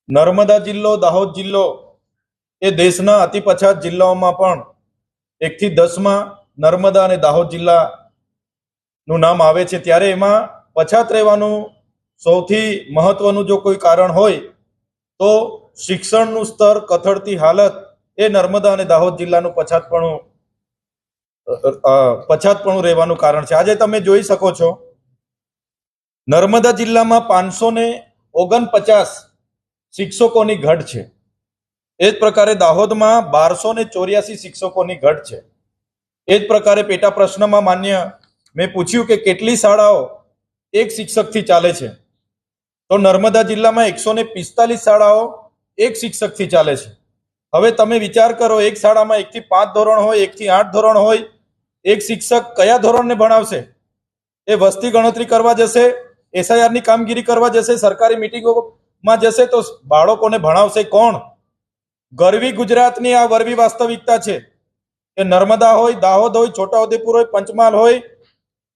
નર્મદા જિલ્લો, દાહોદ જિલ્લો એ દેશના અતિ પછાત જિલ્લાઓમાં પણ 1 થી 10માં નર્મદા અને દાહોદ જિલ્લાનું નામ આવે છે। ત્યારે એમાં પછાત રહેવાનું સૌથી મહત્વનું જો કોઈ કારણ હોય તો શિક્ષણનું સ્તર કથળતી હાલત એ નર્મદા અને દાહોદ જિલ્લાનું પછાતપણું રહેવાનું કારણ છે। આજે તમે જોઈ શકો છો નર્મદા જિલ્લામાં 549 શિક્ષકોની ઘટ છે। એ જ પ્રકારે દાહોદમાં 1284 શિક્ષકોની ઘટ છે। એ જ પ્રકારે પેટા પ્રશ્નમાં માન્ય મેં પૂછ્યું કે કેટલી શાળાઓ એક શિક્ષકથી ચાલે છે, તો નર્મદા જિલ્લામાં 145 શાળાઓ એક શિક્ષકથી ચાલે છે। હવે તમે વિચાર કરો, એક શાળામાં 1 થી 5 ધોરણ હોય, 1 થી 8 ધોરણ હોય, એક શિક્ષક કયા ધોરણને ભણાવશે? એ વસ્તી ગણતરી કરવા જશે, SIR ની કામગીરી કરવા જશે, સરકારી મિટિંગોમાં જશે, તો બાળકોને ભણાવશે કોણ? ગરવી ગુજરાતની આ વરવી વાસ્તવિકતા છે કે નર્મદા હોય, દાહોદ હોય, છોટાઉદેપુર હોય, પંચમહાલ હોય,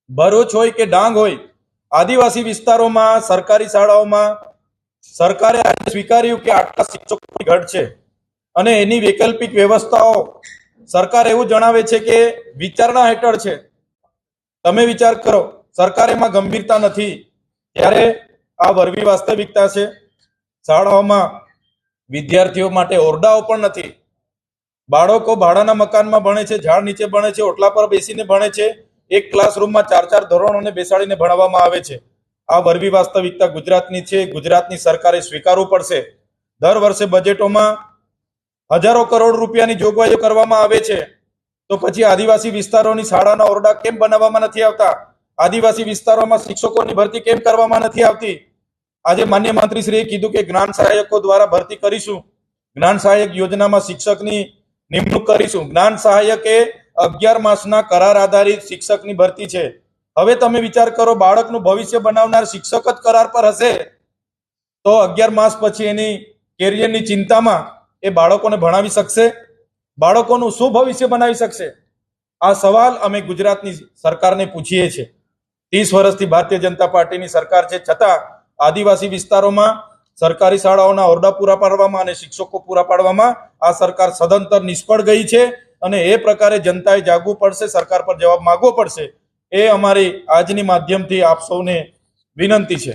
ભરૂચ હોય કે ડાંગ હોય, આદિવાસી વિસ્તારોમાં સરકારી શાળાઓમાં સરકારે આજે સ્વીકાર્યું કે આટલા શિક્ષકોની ઘટ છે અને એની વૈકલ્પિક વ્યવસ્થાઓ સરકાર એવું જણાવે છે કે વિચારણા હેઠળ છે। તમે વિચાર કરો, સરકાર એમાં ગંભીરતા નથી, ત્યારે આ વરવી વાસ્તવિકતા છે। શાળાઓમાં વિદ્યાર્થીઓ માટે ઓરડાઓ પણ નથી। બાળકો ભાડાના મકાનમાં ભણે છે, ઝાડ નીચે ભણે છે, ઓટલા પર બેસીને ભણે છે, એક ક્લાસરૂમમાં 4 ધોરણોને બેસાડીને ભણાવવામાં આવે છે। આ વરવી વાસ્તવિકતા ગુજરાતની છે। ગુજરાતની સરકારે સ્વીકારવું પડશે। દર વર્ષે બજેટોમાં હજારો કરોડ રૂપિયાની જોગવાઈઓ કરવામાં આવે છે, તો પછી આદિવાસી વિસ્તારોની શાળાના ઓરડા કેમ બનાવવામાં નથી આવતા? આદિવાસી વિસ્તારોમાં શિક્ષકોની ભરતી કેમ કરવામાં નથી આવતી? આજે માન્ય મંત્રીશ્રીએ કીધું કે જ્ઞાન સહાયકો દ્વારા ભરતી કરીશું, જ્ઞાન સહાયક યોજનામાં શિક્ષકની નિમણૂક કરીશું। જ્ઞાન સહાયક એ 11 માસના કરાર આધારિત શિક્ષકની ભરતી છે। હવે તમે વિચાર કરો, બાળકનું ભવિષ્ય બનાવનાર શિક્ષક જ કરાર પર હશે તો 11 માસ પછી એની કેરિયરની ચિંતામાં એ બાળકોને ભણાવી શકશે? બાળકોનું શું ભવિષ્ય બનાવી શકશે? આ સવાલ અમે ગુજરાતની સરકારને પૂછીએ છીએ। 30 વર્ષથી ભારતીય જનતા પાર્ટીની સરકાર છે, છતાં આદિવાસી વિસ્તારોમાં સરકારી શાળાઓના ઓરડા પૂરા પાડવામાં અને શિક્ષકો પૂરા પાડવામાં આ સરકાર સદંતર નિષ્ફળ ગઈ છે અને એ પ્રકારે જનતાએ જાગવું પડશે, સરકાર પર જવાબ માંગવો પડશે। એ અમારી આજની માધ્યમથી આપ સૌને વિનંતી છે।